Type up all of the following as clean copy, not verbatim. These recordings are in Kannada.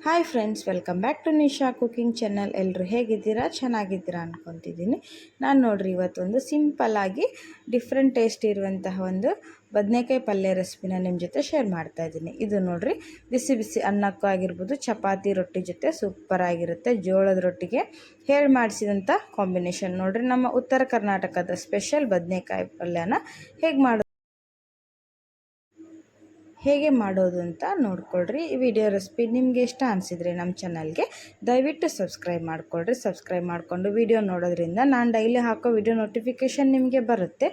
Hi friends, welcome back to Nisha cooking channel. ಎಲ್ಲರೂ ಹೇಗಿದ್ದೀರಾ? ಚೆನ್ನಾಗಿದ್ದೀರಾ ಅನ್ಕೊತಿದ್ದೀನಿ. ನಾನು ನೋಡ್ರಿ ಇವತ್ತೊಂದು ಸಿಂಪಲ್ಲಾಗಿ ಡಿಫ್ರೆಂಟ್ ಟೇಸ್ಟ್ ಇರುವಂತಹ ಒಂದು ಬದನೆಕಾಯಿ ಪಲ್ಯ ರೆಸಿಪಿನ ನಿಮ್ಮ ಜೊತೆ ಶೇರ್ ಮಾಡ್ತಾ ಇದ್ದೀನಿ. ಇದು ನೋಡ್ರಿ ಬಿಸಿ ಬಿಸಿ ಅನ್ನಕ್ಕೂ ಆಗಿರ್ಬೋದು, ಚಪಾತಿ ರೊಟ್ಟಿ ಜೊತೆ ಸೂಪರ್ ಆಗಿರುತ್ತೆ. ಜೋಳದ ರೊಟ್ಟಿಗೆ ಹೇಳಿ ಮಾಡಿಸಿದಂಥ ಕಾಂಬಿನೇಷನ್ ನೋಡ್ರಿ. ನಮ್ಮ ಉತ್ತರ ಕರ್ನಾಟಕದ ಸ್ಪೆಷಲ್ ಬದನೆಕಾಯಿ ಪಲ್ಯನ ಹೇಗೆ ಮಾಡೋದು ಅಂತ ನೋಡ್ಕೊಳ್ರಿ. ಈ ವಿಡಿಯೋ ರೆಸಿಪಿ ನಿಮಗೆ ಇಷ್ಟ ಅನಿಸಿದರೆ ನಮ್ಮ ಚಾನಲ್ಗೆ ದಯವಿಟ್ಟು ಸಬ್ಸ್ಕ್ರೈಬ್ ಮಾಡಿಕೊಳ್ರಿ. ಸಬ್ಸ್ಕ್ರೈಬ್ ಮಾಡಿಕೊಂಡು ವಿಡಿಯೋ ನೋಡೋದ್ರಿಂದ ನಾನು ಡೈಲಿ ಹಾಕೋ ವಿಡಿಯೋ ನೋಟಿಫಿಕೇಷನ್ ನಿಮಗೆ ಬರುತ್ತೆ.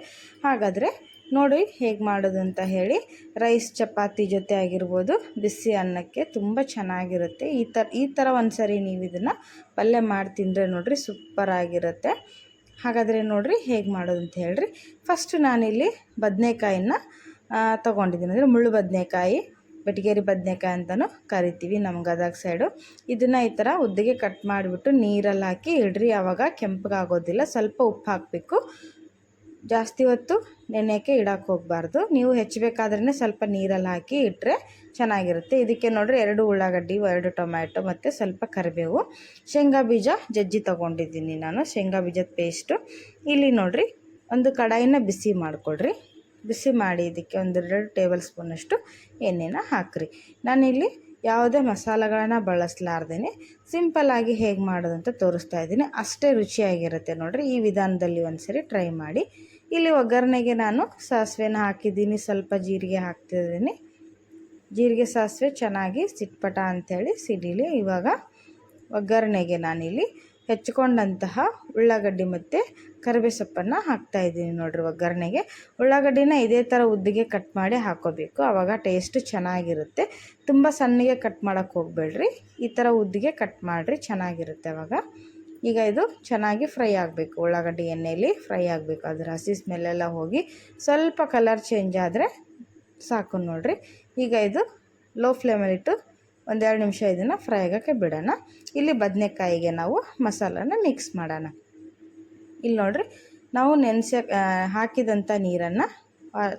ಹಾಗಾದರೆ ನೋಡಿ ಹೇಗೆ ಮಾಡೋದು ಅಂತ ಹೇಳಿ. ರೈಸ್ ಚಪಾತಿ ಜೊತೆ ಆಗಿರ್ಬೋದು, ಬಿಸಿ ಅನ್ನಕ್ಕೆ ತುಂಬ ಚೆನ್ನಾಗಿರುತ್ತೆ. ಈ ಥರ ಒಂದು ಸರಿ ನೀವು ಇದನ್ನು ಪಲ್ಯ ಮಾಡಿ ತಿಂದರೆ ನೋಡಿರಿ ಸೂಪರ್ ಆಗಿರುತ್ತೆ. ಹಾಗಾದರೆ ನೋಡಿರಿ ಹೇಗೆ ಮಾಡೋದು ಅಂತ ಹೇಳ್ರಿ. ಫಸ್ಟು ನಾನಿಲ್ಲಿ ಬದನೆಕಾಯಿನ ತೊಗೊಂಡಿದ್ದೀನಿ. ಅಂದರೆ ಮುಳ್ಳು ಬದನೆಕಾಯಿ, ಬೆಟಗೇರಿ ಬದನೆಕಾಯಿ ಅಂತಲೂ ಕರಿತೀವಿ ನಮ್ಮ ಗದಗ ಸೈಡು. ಇದನ್ನು ಈ ಥರ ಉದ್ದಿಗೆ ಕಟ್ ಮಾಡಿಬಿಟ್ಟು ನೀರಲ್ಲಿ ಹಾಕಿ ಇಡ್ರಿ. ಆವಾಗ ಕೆಂಪಗಾಗೋದಿಲ್ಲ. ಸ್ವಲ್ಪ ಉಪ್ಪು ಹಾಕಬೇಕು. ಜಾಸ್ತಿ ಹೊತ್ತು ನೆನೆಯೋಕ್ಕೆ ಇಡಕ್ಕೆ ಹೋಗಬಾರ್ದು. ನೀವು ಹೆಚ್ಚಬೇಕಾದ್ರೇ ಸ್ವಲ್ಪ ನೀರಲ್ಲಿ ಹಾಕಿ ಇಟ್ಟರೆ ಚೆನ್ನಾಗಿರುತ್ತೆ. ಇದಕ್ಕೆ ನೋಡಿರಿ 2 ಉಳ್ಳಾಗಡ್ಡಿ, 2 ಟೊಮ್ಯಾಟೊ ಮತ್ತು ಸ್ವಲ್ಪ ಕರಿಬೇವು, ಶೇಂಗಾ ಬೀಜ ಜಜ್ಜಿ ತೊಗೊಂಡಿದ್ದೀನಿ ನಾನು, ಶೇಂಗಾ ಬೀಜದ ಪೇಸ್ಟು. ಇಲ್ಲಿ ನೋಡಿರಿ ಒಂದು ಕಡಾಯಿನ ಬಿಸಿ ಮಾಡಿಕೊಡ್ರಿ. ಬಿಸಿ ಮಾಡಿ ಇದಕ್ಕೆ 1-2 ಟೇಬಲ್ ಸ್ಪೂನಷ್ಟು ಎಣ್ಣೆನ ಹಾಕಿರಿ. ನಾನಿಲ್ಲಿ ಯಾವುದೇ ಮಸಾಲೆಗಳನ್ನು ಬಳಸಲಾರ್ದೇ ಸಿಂಪಲ್ಲಾಗಿ ಹೇಗೆ ಮಾಡೋದಂತ ತೋರಿಸ್ತಾ ಇದ್ದೀನಿ. ಅಷ್ಟೇ ರುಚಿಯಾಗಿರುತ್ತೆ ನೋಡಿರಿ. ಈ ವಿಧಾನದಲ್ಲಿ ಒಂದು ಸರಿ ಟ್ರೈ ಮಾಡಿ. ಇಲ್ಲಿ ಒಗ್ಗರಣೆಗೆ ನಾನು ಸಾಸಿವೆನ ಹಾಕಿದ್ದೀನಿ, ಸ್ವಲ್ಪ ಜೀರಿಗೆ ಹಾಕ್ತಿದ್ದೀನಿ. ಜೀರಿಗೆ ಸಾಸಿವೆ ಚೆನ್ನಾಗಿ ಸಿಟ್ಪಟ ಅಂಥೇಳಿ ಸಿಡಿಲಿ. ಇವಾಗ ಒಗ್ಗರಣೆಗೆ ನಾನಿಲ್ಲಿ ಹೆಚ್ಚಿಕೊಂಡಂತಹ ಉಳ್ಳಾಗಡ್ಡಿ ಮತ್ತು ಕರಿಬೇವು ಸೊಪ್ಪನ್ನು ಹಾಕ್ತಾಯಿದ್ದೀನಿ ನೋಡಿರಿ. ಒಗ್ಗರಣೆಗೆ ಉಳ್ಳಾಗಡ್ಡಿನ ಇದೇ ಥರ ಉದ್ದಿಗೆ ಕಟ್ ಮಾಡಿ ಹಾಕೋಬೇಕು. ಆವಾಗ ಟೇಸ್ಟ್ ಚೆನ್ನಾಗಿರುತ್ತೆ. ತುಂಬ ಸಣ್ಣಗೆ ಕಟ್ ಮಾಡೋಕ್ಕೆ ಹೋಗಬೇಡ್ರಿ. ಈ ಥರ ಉದ್ದಿಗೆ ಕಟ್ ಮಾಡಿರಿ, ಚೆನ್ನಾಗಿರುತ್ತೆ ಆವಾಗ. ಈಗ ಇದು ಚೆನ್ನಾಗಿ ಫ್ರೈ ಆಗಬೇಕು. ಉಳ್ಳಾಗಡ್ಡಿ ಎಣ್ಣೆಯಲ್ಲಿ ಫ್ರೈ ಆಗಬೇಕು. ಅದರ ಹಸಿ ಸ್ಮೆಲ್ಲೆಲ್ಲ ಹೋಗಿ ಸ್ವಲ್ಪ ಕಲರ್ ಚೇಂಜ್ ಆದರೆ ಸಾಕು ನೋಡಿರಿ. ಈಗ ಇದು ಲೋ ಫ್ಲೇಮಲ್ಲಿಟ್ಟು 1-2 ನಿಮಿಷ ಇದನ್ನು ಫ್ರೈ ಆಗೋಕ್ಕೆ ಬಿಡೋಣ. ಇಲ್ಲಿ ಬದನೆಕಾಯಿಗೆ ನಾವು ಮಸಾಲಾನ ಮಿಕ್ಸ್ ಮಾಡೋಣ. ಇಲ್ಲಿ ನೋಡಿರಿ ನಾವು ಹಾಕಿದಂಥ ನೀರನ್ನು,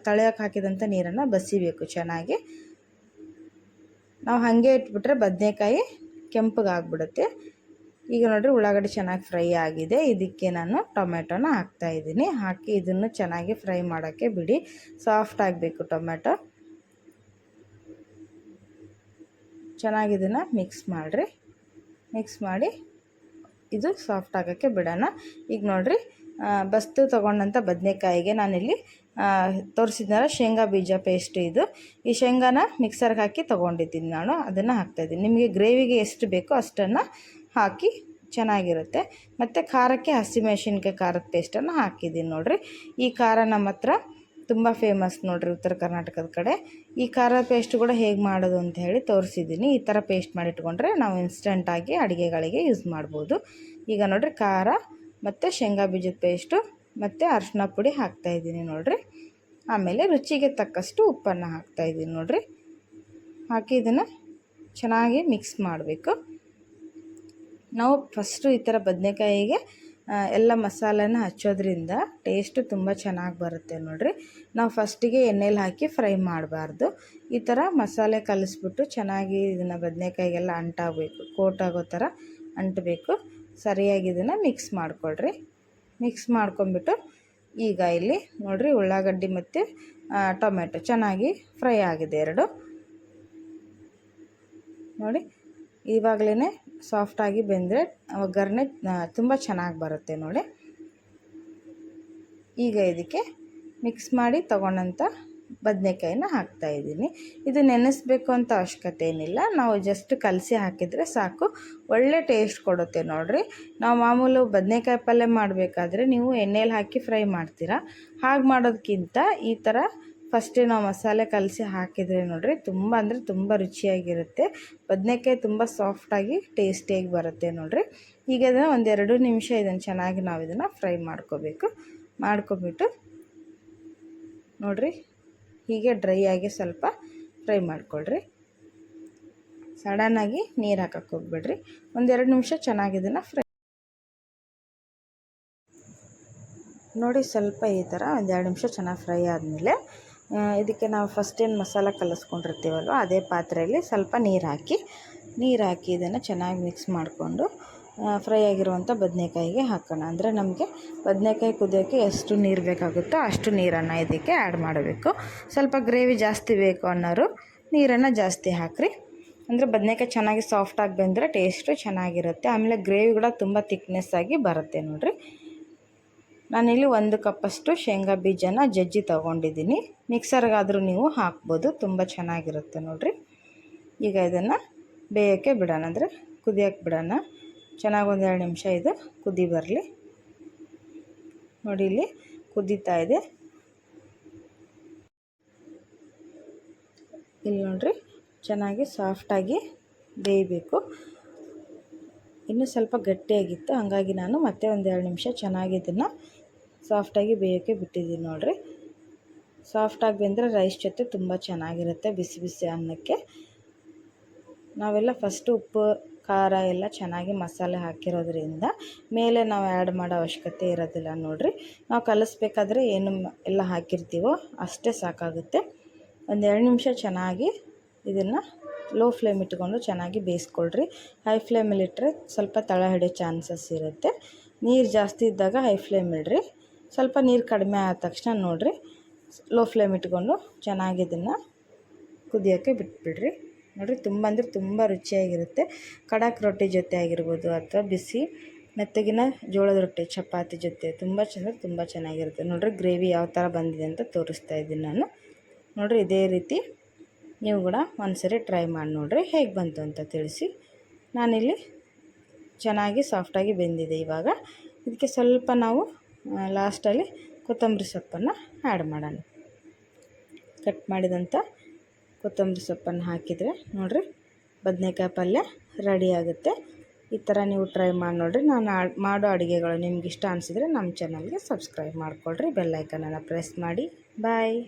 ತಳೆಯೋಕೆ ಹಾಕಿದಂಥ ನೀರನ್ನು ಬಸಿಬೇಕು ಚೆನ್ನಾಗಿ. ನಾವು ಹಾಗೆ ಇಟ್ಬಿಟ್ರೆ ಬದನೆಕಾಯಿ ಕೆಂಪಗಾಗ್ಬಿಡುತ್ತೆ. ಈಗ ನೋಡಿರಿ ಉಳ್ಳಾಗಡ್ಡಿ ಚೆನ್ನಾಗಿ ಫ್ರೈ ಆಗಿದೆ. ಇದಕ್ಕೆ ನಾನು ಟೊಮೆಟೊನ ಹಾಕ್ತಾಯಿದ್ದೀನಿ. ಹಾಕಿ ಇದನ್ನು ಚೆನ್ನಾಗಿ ಫ್ರೈ ಮಾಡೋಕ್ಕೆ ಬಿಡಿ. ಸಾಫ್ಟ್ ಆಗಬೇಕು ಟೊಮೆಟೊ. ಚೆನ್ನಾಗಿ ಇದನ್ನು ಮಿಕ್ಸ್ ಮಾಡಿರಿ. ಮಿಕ್ಸ್ ಮಾಡಿ ಇದು ಸಾಫ್ಟ್ ಆಗೋಕ್ಕೆ ಬಿಡೋಣ. ಈಗ ನೋಡಿರಿ ಬಸ್ತು ತೊಗೊಂಡಂಥ ಬದನೆಕಾಯಿಗೆ ನಾನಿಲ್ಲಿ ತೋರಿಸಿದ್ನಲ್ಲ ಶೇಂಗಾ ಬೀಜ ಪೇಸ್ಟ್, ಇದು ಈ ಶೇಂಗಾನ ಮಿಕ್ಸರ್ಗೆ ಹಾಕಿ ತೊಗೊಂಡಿದ್ದೀನಿ ನಾನು. ಅದನ್ನು ಹಾಕ್ತಾಯಿದ್ದೀನಿ. ನಿಮಗೆ ಗ್ರೇವಿಗೆ ಎಷ್ಟು ಬೇಕೋ ಅಷ್ಟನ್ನು ಹಾಕಿ ಚೆನ್ನಾಗಿರುತ್ತೆ. ಮತ್ತು ಖಾರಕ್ಕೆ ಹಸಿಮೆಣಸಿನ್ಕಾಯಿ ಖಾರದ ಪೇಸ್ಟನ್ನು ಹಾಕಿದ್ದೀನಿ ನೋಡಿರಿ. ಈ ಖಾರ ನಮ್ಮ ಹತ್ರ ತುಂಬ ಫೇಮಸ್ ನೋಡಿರಿ ಉತ್ತರ ಕರ್ನಾಟಕದ ಕಡೆ. ಈ ಖಾರ ಪೇಸ್ಟ್ ಕೂಡ ಹೇಗೆ ಮಾಡೋದು ಅಂತ ಹೇಳಿ ತೋರಿಸಿದ್ದೀನಿ. ಈ ಥರ ಪೇಸ್ಟ್ ಮಾಡಿಟ್ಕೊಂಡ್ರೆ ನಾವು ಇನ್ಸ್ಟೆಂಟಾಗಿ ಅಡುಗೆಗಳಿಗೆ ಯೂಸ್ ಮಾಡ್ಬೋದು. ಈಗ ನೋಡಿರಿ ಖಾರ ಮತ್ತು ಶೇಂಗಾ ಬೀಜದ ಪೇಸ್ಟು ಮತ್ತು ಅರಿಶಿನ ಪುಡಿ ಹಾಕ್ತಾಯಿದ್ದೀನಿ ನೋಡಿರಿ. ಆಮೇಲೆ ರುಚಿಗೆ ತಕ್ಕಷ್ಟು ಉಪ್ಪನ್ನು ಹಾಕ್ತಾಯಿದ್ದೀನಿ ನೋಡಿರಿ. ಹಾಕಿ ಇದನ್ನು ಚೆನ್ನಾಗಿ ಮಿಕ್ಸ್ ಮಾಡಬೇಕು. ನಾವು ಫಸ್ಟು ಈ ಥರ ಬದನೆಕಾಯಿಗೆ ಎಲ್ಲ ಮಸಾಲೆನ ಹಚ್ಚೋದ್ರಿಂದ ಟೇಸ್ಟು ತುಂಬ ಚೆನ್ನಾಗಿ ಬರುತ್ತೆ ನೋಡಿರಿ. ನಾವು ಫಸ್ಟಿಗೆ ಎಣ್ಣೆಲಿ ಹಾಕಿ ಫ್ರೈ ಮಾಡಬಾರ್ದು. ಈ ಥರ ಮಸಾಲೆ ಕಲಿಸ್ಬಿಟ್ಟು ಚೆನ್ನಾಗಿ ಇದನ್ನು ಬದನೆಕಾಯಿಗೆಲ್ಲ ಅಂಟಾಗಬೇಕು, ಕೋಟ್ ಆಗೋ ಥರ ಅಂಟಬೇಕು. ಸರಿಯಾಗಿ ಇದನ್ನು ಮಿಕ್ಸ್ ಮಾಡಿಕೊಳ್ರಿ. ಮಿಕ್ಸ್ ಮಾಡ್ಕೊಂಬಿಟ್ಟು ಈಗ ಇಲ್ಲಿ ನೋಡಿರಿ ಉಳ್ಳಾಗಡ್ಡಿ ಮತ್ತು ಟೊಮೆಟೊ ಚೆನ್ನಾಗಿ ಫ್ರೈ ಆಗಿದೆ 2 ನೋಡಿ. ಇವಾಗಲೇ ಸಾಫ್ಟಾಗಿ ಬೆಂದರೆ ಒಗ್ಗರಣೆ ತುಂಬ ಚೆನ್ನಾಗಿ ಬರುತ್ತೆ ನೋಡಿ. ಈಗ ಇದಕ್ಕೆ ಮಿಕ್ಸ್ ಮಾಡಿ ತೊಗೊಂಡಂಥ ಬದನೆಕಾಯಿನ ಹಾಕ್ತಾಯಿದ್ದೀನಿ. ಇದು ನೆನೆಸ್ಬೇಕು ಅಂತ ಅವಶ್ಯಕತೆ ಏನಿಲ್ಲ. ನಾವು ಜಸ್ಟ್ ಕಲಸಿ ಹಾಕಿದರೆ ಸಾಕು, ಒಳ್ಳೆ ಟೇಸ್ಟ್ ಕೊಡುತ್ತೆ ನೋಡಿರಿ. ನಾವು ಮಾಮೂಲು ಬದನೆಕಾಯಿ ಪಲ್ಯ ಮಾಡಬೇಕಾದ್ರೆ ನೀವು ಎಣ್ಣೆಯಲ್ಲಿ ಹಾಕಿ ಫ್ರೈ ಮಾಡ್ತೀರಾ. ಹಾಗೆ ಮಾಡೋದಕ್ಕಿಂತ ಈ ಥರ ಫಸ್ಟೇ ನಾವು ಮಸಾಲೆ ಕಲಸಿ ಹಾಕಿದರೆ ನೋಡಿರಿ ತುಂಬ ಅಂದರೆ ತುಂಬ ರುಚಿಯಾಗಿರುತ್ತೆ. ಬದನೆಕಾಯಿ ತುಂಬ ಸಾಫ್ಟಾಗಿ ಟೇಸ್ಟಿಯಾಗಿ ಬರುತ್ತೆ ನೋಡಿರಿ. ಈಗ ಅದನ್ನು 1-2 ನಿಮಿಷ ಇದನ್ನು ಚೆನ್ನಾಗಿ ನಾವು ಇದನ್ನು ಫ್ರೈ ಮಾಡ್ಕೊಬಿಟ್ಟು ನೋಡಿರಿ ಹೀಗೆ ಡ್ರೈ ಆಗಿ ಸ್ವಲ್ಪ ಫ್ರೈ ಮಾಡ್ಕೊಳ್ರಿ. ಸಡನ್ನಾಗಿ ನೀರು ಹಾಕಕ್ಕೆ ಹೋಗ್ಬೇಡ್ರಿ. 1-2 ನಿಮಿಷ ಚೆನ್ನಾಗಿ ಇದನ್ನು ಫ್ರೈ ನೋಡಿ. ಸ್ವಲ್ಪ ಈ ಥರ 1-2 ನಿಮಿಷ ಚೆನ್ನಾಗಿ ಫ್ರೈ ಆದಮೇಲೆ ಇದಕ್ಕೆ ನಾವು ಫಸ್ಟ್ ಏನು ಮಸಾಲ ಕಲಿಸ್ಕೊಂಡಿರ್ತೀವಲ್ವ ಅದೇ ಪಾತ್ರೆಯಲ್ಲಿ ಸ್ವಲ್ಪ ನೀರು ಹಾಕಿ ನೀರು ಹಾಕಿ ಇದನ್ನು ಚೆನ್ನಾಗಿ ಮಿಕ್ಸ್ ಮಾಡಿಕೊಂಡು ಫ್ರೈ ಆಗಿರುವಂಥ ಬದನೆಕಾಯಿಗೆ ಹಾಕೋಣ. ಅಂದರೆ ನಮಗೆ ಬದನೆಕಾಯಿ ಕುದಿಯೋಕ್ಕೆ ಎಷ್ಟು ನೀರು ಬೇಕಾಗುತ್ತೋ ಅಷ್ಟು ನೀರನ್ನು ಇದಕ್ಕೆ ಆ್ಯಡ್ ಮಾಡಬೇಕು. ಸ್ವಲ್ಪ ಗ್ರೇವಿ ಜಾಸ್ತಿ ಬೇಕು ಅನ್ನೋರು ನೀರನ್ನು ಜಾಸ್ತಿ ಹಾಕಿರಿ. ಅಂದರೆ ಬದನೆಕಾಯಿ ಚೆನ್ನಾಗಿ ಸಾಫ್ಟಾಗಿ ಬಂದರೆ ಟೇಸ್ಟು ಚೆನ್ನಾಗಿರುತ್ತೆ. ಆಮೇಲೆ ಗ್ರೇವಿ ಕೂಡ ತುಂಬ ತಿಕ್ನೆಸ್ ಆಗಿ ಬರುತ್ತೆ ನೋಡಿರಿ. ನಾನಿಲ್ಲಿ 1 ಕಪ್ಪಷ್ಟು ಶೇಂಗಾ ಬೀಜನ ಜಜ್ಜಿ ತೊಗೊಂಡಿದ್ದೀನಿ. ಮಿಕ್ಸರ್ಗಾದರೂ ನೀವು ಹಾಕ್ಬೋದು, ತುಂಬ ಚೆನ್ನಾಗಿರುತ್ತೆ ನೋಡಿರಿ. ಈಗ ಇದನ್ನು ಬೇಯೋಕ್ಕೆ ಬಿಡೋಣ, ಅಂದರೆ ಕುದಿಯೋಕ್ಕೆ ಬಿಡೋಣ. ಚೆನ್ನಾಗಿ 1-2 ನಿಮಿಷ ಇದು ಕುದಿ ಬರಲಿ. ನೋಡಿ ಇಲ್ಲಿ ಕುದೀತಾ ಇದೆ. ಇಲ್ಲಿ ನೋಡಿರಿ ಚೆನ್ನಾಗಿ ಸಾಫ್ಟಾಗಿ ಬೇಯಬೇಕು. ಇನ್ನೂ ಸ್ವಲ್ಪ ಗಟ್ಟಿಯಾಗಿತ್ತು, ಹಾಗಾಗಿ ನಾನು ಮತ್ತೆ 1-2 ನಿಮಿಷ ಚೆನ್ನಾಗಿ ಇದನ್ನು ಸಾಫ್ಟಾಗಿ ಬೇಯೋಕ್ಕೆ ಬಿಟ್ಟಿದ್ದೀನಿ ನೋಡಿರಿ. ಸಾಫ್ಟಾಗಿ ಬೆಂದರೆ ರೈಸ್ ಜೊತೆ ತುಂಬ ಚೆನ್ನಾಗಿರುತ್ತೆ ಬಿಸಿ ಬಿಸಿ ಅನ್ನಕ್ಕೆ. ನಾವೆಲ್ಲ ಫಸ್ಟು ಉಪ್ಪು ಖಾರ ಎಲ್ಲ ಚೆನ್ನಾಗಿ ಮಸಾಲೆ ಹಾಕಿರೋದ್ರಿಂದ ಮೇಲೆ ನಾವು ಆ್ಯಡ್ ಮಾಡೋ ಅವಶ್ಯಕತೆ ಇರೋದಿಲ್ಲ ನೋಡಿರಿ. ನಾವು ಕಲಿಸ್ಬೇಕಾದ್ರೆ ಏನು ಎಲ್ಲ ಹಾಕಿರ್ತೀವೋ ಅಷ್ಟೇ ಸಾಕಾಗುತ್ತೆ. 1-2 ನಿಮಿಷ ಚೆನ್ನಾಗಿ ಇದನ್ನು ಲೋ ಫ್ಲೇಮ್ ಇಟ್ಕೊಂಡು ಚೆನ್ನಾಗಿ ಬೇಯಿಸ್ಕೊಳ್ರಿ. ಹೈ ಫ್ಲೇಮಲ್ಲಿ ಇಟ್ಟರೆ ಸ್ವಲ್ಪ ತಳ ಹಿಡಿಯೋ ಚಾನ್ಸಸ್ ಇರುತ್ತೆ. ನೀರು ಜಾಸ್ತಿ ಇದ್ದಾಗ ಹೈ ಫ್ಲೇಮ್ ಇಡ್ರಿ. ಸ್ವಲ್ಪ ನೀರು ಕಡಿಮೆ ಆದ ತಕ್ಷಣ ನೋಡಿರಿ ಲೋ ಫ್ಲೇಮ್ ಇಟ್ಕೊಂಡು ಚೆನ್ನಾಗಿ ಇದನ್ನು ಕುದಿಯೋಕ್ಕೆ ಬಿಟ್ಬಿಡ್ರಿ. ನೋಡಿರಿ ತುಂಬ ಅಂದರೆ ತುಂಬ ರುಚಿಯಾಗಿರುತ್ತೆ. ಖಡಕ್ ರೊಟ್ಟಿ ಜೊತೆ ಆಗಿರ್ಬೋದು ಅಥವಾ ಬಿಸಿ ಮೆತ್ತಗಿನ ಜೋಳದ ರೊಟ್ಟಿ ಚಪಾತಿ ಜೊತೆ ತುಂಬ ಚೆನ್ನಾಗಿರುತ್ತೆ. ನೋಡಿರಿ ಗ್ರೇವಿ ಯಾವ ಥರ ಬಂದಿದೆ ಅಂತ ತೋರಿಸ್ತಾ ಇದ್ದೀನಿ ನಾನು. ನೋಡಿರಿ ಇದೇ ರೀತಿ ನೀವು ಕೂಡ ಒಂದ್ಸರಿ ಟ್ರೈ ಮಾಡಿ ನೋಡಿರಿ, ಹೇಗೆ ಬಂತು ಅಂತ ತಿಳಿಸಿ. ನಾನಿಲ್ಲಿ ಚೆನ್ನಾಗಿ ಸಾಫ್ಟಾಗಿ ಬೆಂದಿದೆ. ಇವಾಗ ಇದಕ್ಕೆ ಸ್ವಲ್ಪ ನಾವು ಲಾಸ್ಟಲ್ಲಿ ಕೊತ್ತಂಬರಿ ಸೊಪ್ಪನ್ನು ಆ್ಯಡ್ ಮಾಡೋಣ. ಕಟ್ ಮಾಡಿದಂಥ ಕೊತ್ತಂಬರಿ ಸೊಪ್ಪನ್ನು ಹಾಕಿದರೆ ನೋಡಿರಿ ಬದನೆಕಾಯಿ ಪಲ್ಯ ರೆಡಿ ಆಗುತ್ತೆ. ಈ ಥರ ನೀವು ಟ್ರೈ ಮಾಡಿ ನೋಡಿರಿ. ನಾನು ಮಾಡೋ ಅಡುಗೆಗಳು ನಿಮ್ಗೆ ಇಷ್ಟ ಅನಿಸಿದರೆ ನಮ್ಮ ಚಾನಲ್ಗೆ ಸಬ್ಸ್ಕ್ರೈಬ್ ಮಾಡಿಕೊಳ್ರಿ. ಬೆಲ್ ಐಕನನ್ನು ಪ್ರೆಸ್ ಮಾಡಿ. ಬಾಯ್.